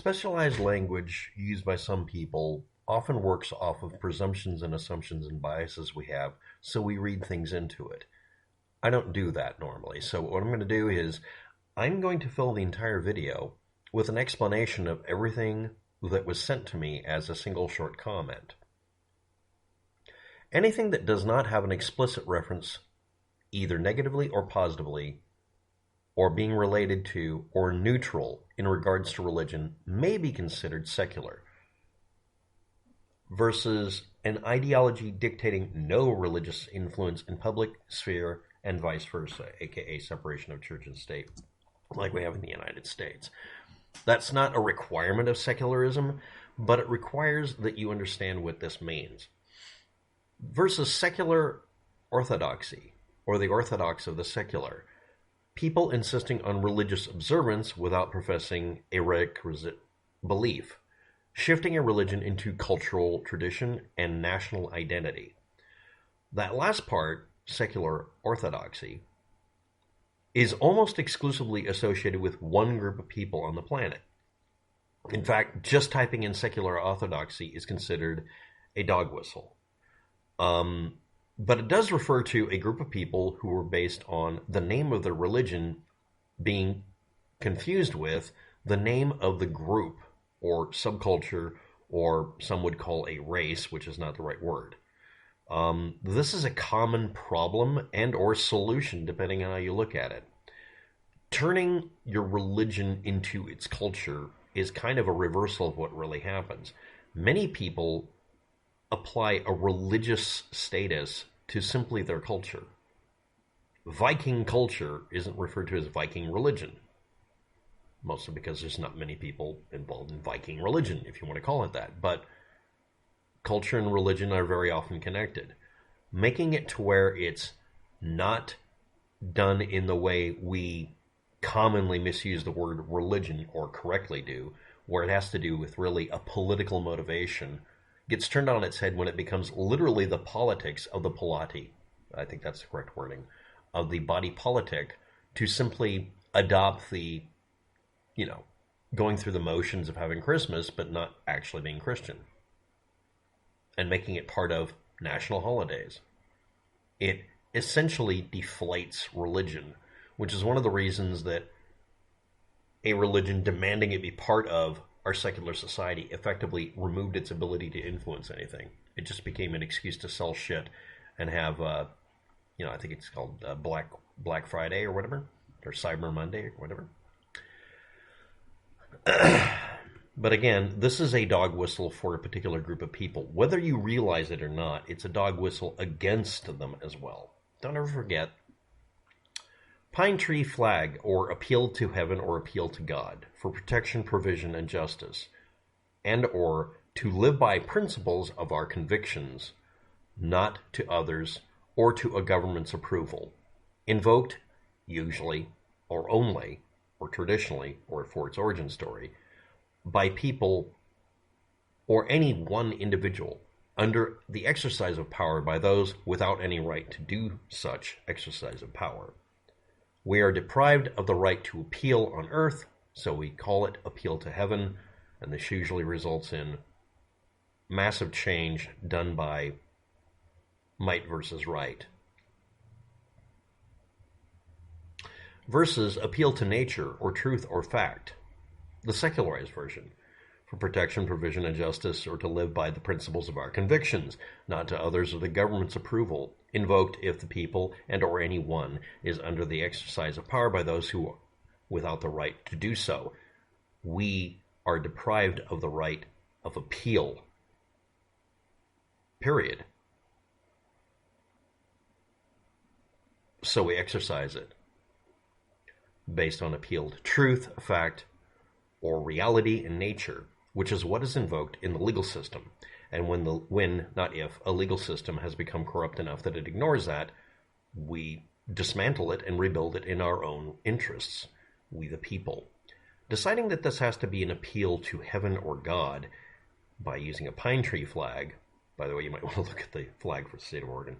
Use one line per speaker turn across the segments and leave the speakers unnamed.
Specialized language used by some people often works off of presumptions and assumptions and biases we have, so we read things into it. I don't do that normally, so what I'm going to do is I'm going to fill the entire video with an explanation of everything that was sent to me as a single short comment. Anything that does not have an explicit reference, either negatively or positively, or being related to or neutral in regards to religion, may be considered secular, versus an ideology dictating no religious influence in public sphere and vice versa, aka separation of church and state, like we have in the United States. That's not a requirement of secularism, but it requires that you understand what this means. Versus secular orthodoxy, or the orthodox of the secular, people insisting on religious observance without professing a requisite belief, shifting a religion into cultural tradition and national identity. That last part, secular orthodoxy, is almost exclusively associated with one group of people on the planet. In fact, just typing in secular orthodoxy is considered a dog whistle. But it does refer to a group of people who were based on the name of their religion being confused with the name of the group or subculture, or some would call a race, which is not the right word. This is a common problem and or solution, depending on how you look at it. Turning your religion into its culture is kind of a reversal of what really happens. Many people apply a religious status to simply their culture. Viking culture isn't referred to as Viking religion, mostly because there's not many people involved in Viking religion, if you want to call it that. But culture and religion are very often connected. Making it to where it's not done in the way we commonly misuse the word religion, or correctly do, where it has to do with really a political motivation, gets turned on its head when it becomes literally the politics of the polity, I think that's the correct wording, of the body politic, to simply adopt the, going through the motions of having Christmas, but not actually being Christian, and making it part of national holidays. It essentially deflates religion, which is one of the reasons that a religion demanding it be part of our secular society effectively removed its ability to influence anything. It just became an excuse to sell shit and have, I think it's called Black Friday or whatever, or Cyber Monday or whatever. But again, this is a dog whistle for a particular group of people. Whether you realize it or not, it's a dog whistle against them as well. Don't ever forget, pine tree flag, or appeal to heaven or appeal to God for protection, provision, and justice, and or to live by principles of our convictions, not to others or to a government's approval. Invoked, usually, or only, or traditionally, or for its origin story, by people or any one individual under the exercise of power by those without any right to do such exercise of power. We are deprived of the right to appeal on earth, so we call it appeal to heaven, and this usually results in massive change done by might versus right. Versus appeal to nature or truth or fact, the secularized version, for protection, provision, and justice, or to live by the principles of our convictions, not to others or the government's approval, invoked if the people and or any one is under the exercise of power by those who without the right to do so. We are deprived of the right of appeal. Period. So we exercise it based on appeal to truth, fact, or reality in nature, which is what is invoked in the legal system. And when, not if, a legal system has become corrupt enough that it ignores that, we dismantle it and rebuild it in our own interests, we the people. Deciding that this has to be an appeal to heaven or God by using a pine tree flag, by the way, you might want to look at the flag for the state of Oregon,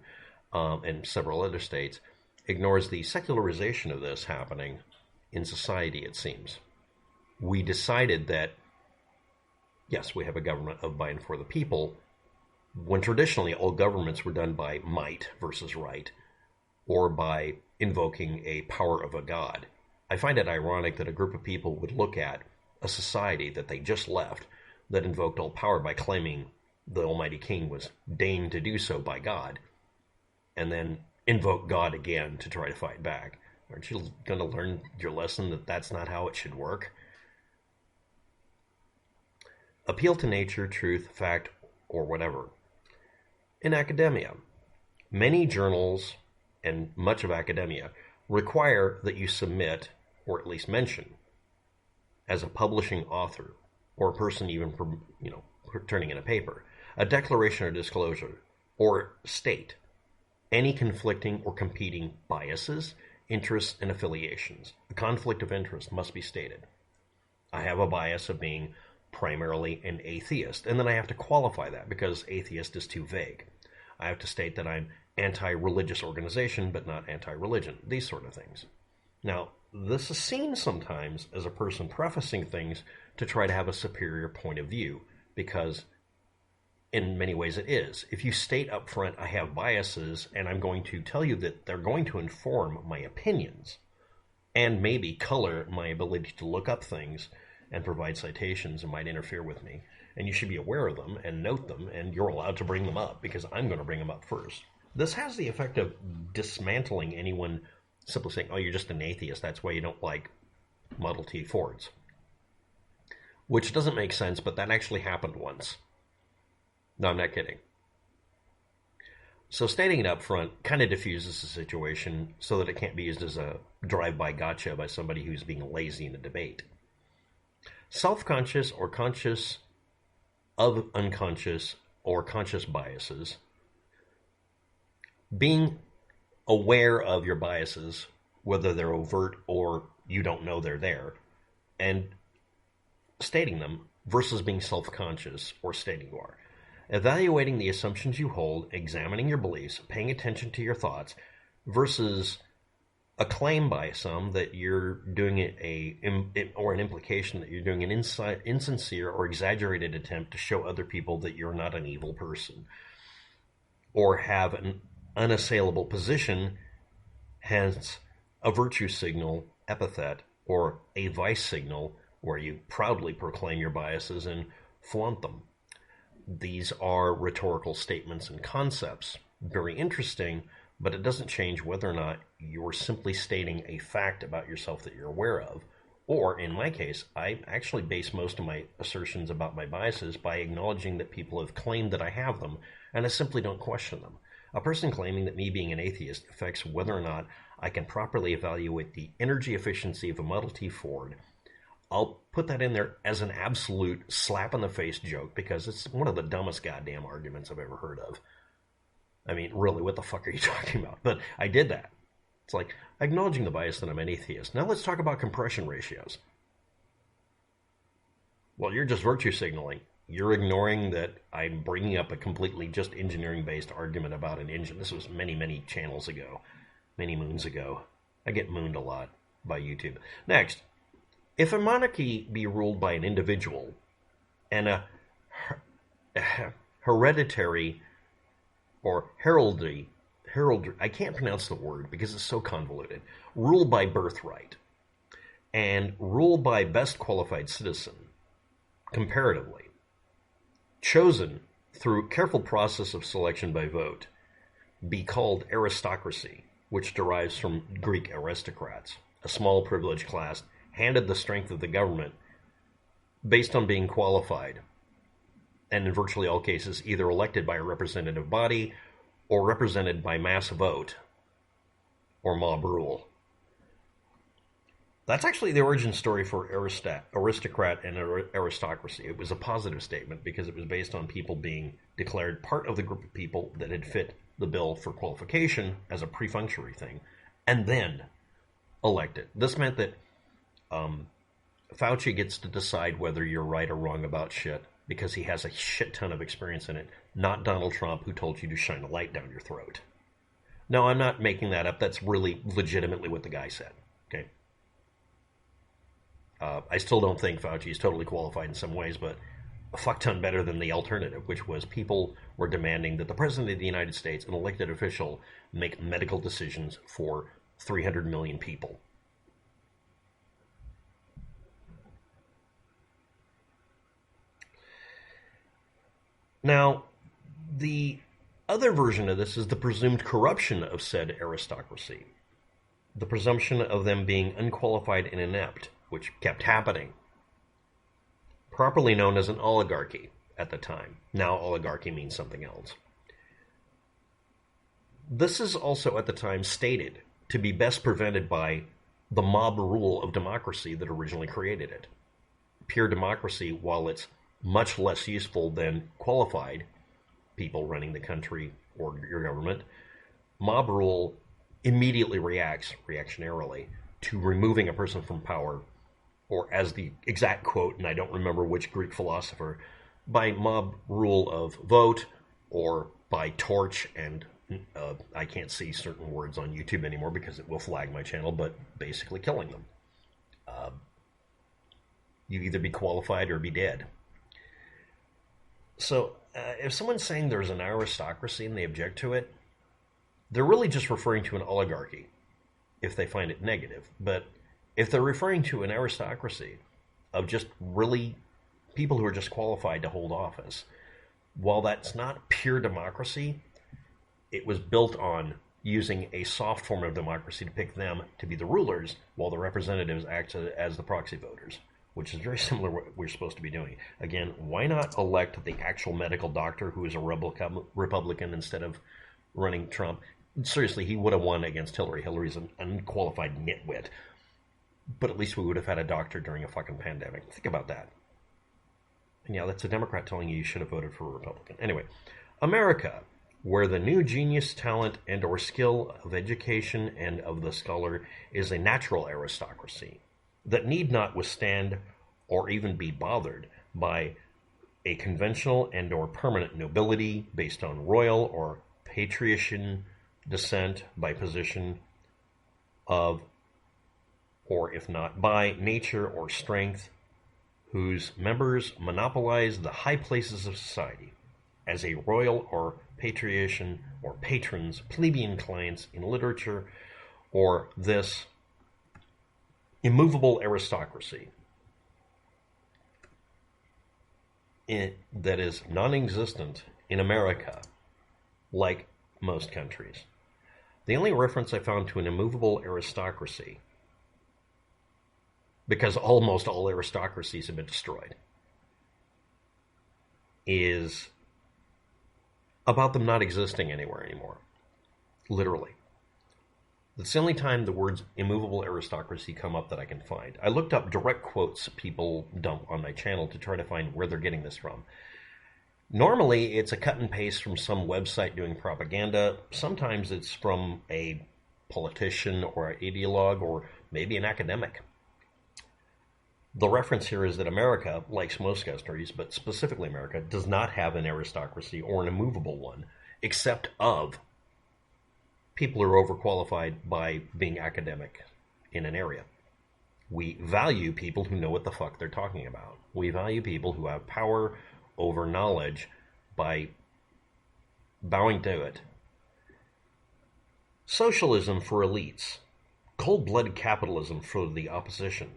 and several other states, ignores the secularization of this happening in society, it seems. We decided that yes, we have a government of, by, and for the people, when traditionally all governments were done by might versus right, or by invoking a power of a god. I find it ironic that a group of people would look at a society that they just left that invoked all power by claiming the Almighty King was deigned to do so by God, and then invoke God again to try to fight back. Aren't you going to learn your lesson that that's not how it should work? Appeal to nature, truth, fact, or whatever. In academia, many journals and much of academia require that you submit, or at least mention, as a publishing author, or a person even for, turning in a paper, a declaration or disclosure, or state any conflicting or competing biases, interests, and affiliations. A conflict of interest must be stated. I have a bias of being primarily an atheist, and then I have to qualify that because atheist is too vague. I have to state that I'm anti-religious organization, but not anti-religion, these sort of things. Now, this is seen sometimes as a person prefacing things to try to have a superior point of view, because in many ways it is. If you state up front, I have biases, and I'm going to tell you that they're going to inform my opinions, and maybe color my ability to look up things and provide citations and might interfere with me, and you should be aware of them and note them, and you're allowed to bring them up because I'm going to bring them up first. This has the effect of dismantling anyone simply saying, oh, you're just an atheist, that's why you don't like Model T Fords. Which doesn't make sense, but that actually happened once. No, I'm not kidding. So stating it up front kind of diffuses the situation so that it can't be used as a drive-by gotcha by somebody who's being lazy in a debate. Self-conscious or conscious of unconscious or conscious biases. Being aware of your biases, whether they're overt or you don't know they're there, and stating them versus being self-conscious or stating you are. Evaluating the assumptions you hold, examining your beliefs, paying attention to your thoughts, versus a claim by some that you're doing or an implication that you're doing an insincere or exaggerated attempt to show other people that you're not an evil person, or have an unassailable position, hence a virtue signal epithet, or a vice signal where you proudly proclaim your biases and flaunt them. These are rhetorical statements and concepts. Very interesting, but it doesn't change whether or not you're simply stating a fact about yourself that you're aware of. Or, in my case, I actually base most of my assertions about my biases by acknowledging that people have claimed that I have them, and I simply don't question them. A person claiming that me being an atheist affects whether or not I can properly evaluate the energy efficiency of a Model T Ford, I'll put that in there as an absolute slap-in-the-face joke because it's one of the dumbest goddamn arguments I've ever heard of. I mean, really, what the fuck are you talking about? But I did that. It's like acknowledging the bias that I'm an atheist. Now let's talk about compression ratios. Well, you're just virtue signaling. You're ignoring that I'm bringing up a completely just engineering-based argument about an engine. This was many, many channels ago, many moons ago. I get mooned a lot by YouTube. Next. If a monarchy be ruled by an individual and a hereditary or heraldry, I can't pronounce the word because it's so convoluted, rule by birthright and rule by best qualified citizen, comparatively, chosen through careful process of selection by vote, be called aristocracy, which derives from Greek aristocrats, a small privileged class handed the strength of the government based on being qualified, and in virtually all cases either elected by a representative body or represented by mass vote or mob rule. That's actually the origin story for aristocrat and aristocracy. It was a positive statement because it was based on people being declared part of the group of people that had fit the bill for qualification as a perfunctory thing, and then elected. This meant that Fauci gets to decide whether you're right or wrong about shit because he has a shit ton of experience in it, not Donald Trump, who told you to shine a light down your throat. No, I'm not making that up. That's really legitimately what the guy said. Okay. I still don't think Fauci is totally qualified in some ways, but a fuck ton better than the alternative, which was people were demanding that the President of the United States, an elected official, make medical decisions for 300 million people. Now, the other version of this is the presumed corruption of said aristocracy. The presumption of them being unqualified and inept, which kept happening. Properly known as an oligarchy at the time. Now oligarchy means something else. This is also at the time stated to be best prevented by the mob rule of democracy that originally created it. Pure democracy, while it's much less useful than qualified people running the country or your government, mob rule immediately reacts reactionarily to removing a person from power, or as the exact quote, and I don't remember which Greek philosopher, by mob rule of vote or by torch, and I can't see certain words on YouTube anymore because it will flag my channel, but basically killing them. You either be qualified or be dead. So if someone's saying there's an aristocracy and they object to it, they're really just referring to an oligarchy if they find it negative. But if they're referring to an aristocracy of just really people who are just qualified to hold office, while that's not pure democracy, it was built on using a soft form of democracy to pick them to be the rulers while the representatives act as the proxy voters, which is very similar to what we're supposed to be doing. Again, why not elect the actual medical doctor who is a Republican instead of running Trump? Seriously, he would have won against Hillary. Hillary's an unqualified nitwit. But at least we would have had a doctor during a fucking pandemic. Think about that. And yeah, that's a Democrat telling you should have voted for a Republican. Anyway, America, where the new genius, talent, and or skill of education and of the scholar is a natural aristocracy that need not withstand or even be bothered by a conventional and or permanent nobility based on royal or patrician descent by position of, or if not by nature or strength, whose members monopolize the high places of society as a royal or patrician or patrons, plebeian clients in literature, or this immovable aristocracy that is non-existent in America, like most countries. The only reference I found to an immovable aristocracy, because almost all aristocracies have been destroyed, is about them not existing anywhere anymore. Literally. That's the only time the words immovable aristocracy come up that I can find. I looked up direct quotes people dump on my channel to try to find where they're getting this from. Normally, it's a cut and paste from some website doing propaganda. Sometimes it's from a politician or an ideologue or maybe an academic. The reference here is that America, like most countries, but specifically America, does not have an aristocracy or an immovable one, except of people who are overqualified by being academic in an area. We value people who know what the fuck they're talking about. We value people who have power over knowledge by bowing to it. Socialism for elites. Cold-blooded capitalism for the opposition.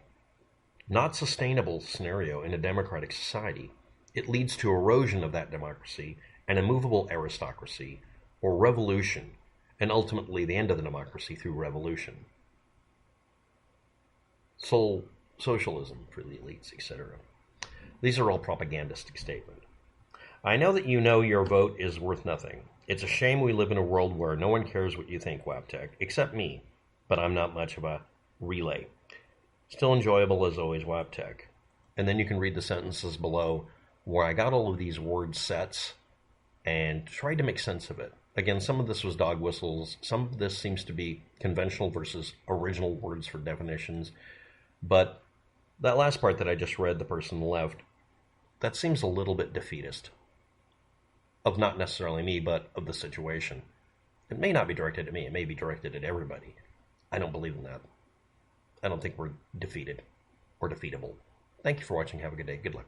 Not sustainable scenario in a democratic society. It leads to erosion of that democracy, an immovable aristocracy, or revolution, and ultimately the end of the democracy through revolution. Socialism for the elites, etc. These are all propagandistic statements. I know that you know your vote is worth nothing. It's a shame we live in a world where no one cares what you think, Waptech, except me, but I'm not much of a relay. Still enjoyable as always, Waptech. And then you can read the sentences below where I got all of these word sets and tried to make sense of it. Again, some of this was dog whistles. Some of this seems to be conventional versus original words for definitions. But that last part that I just read, the person left, that seems a little bit defeatist. Of not necessarily me, but of the situation. It may not be directed at me. It may be directed at everybody. I don't believe in that. I don't think we're defeated or defeatable. Thank you for watching. Have a good day. Good luck.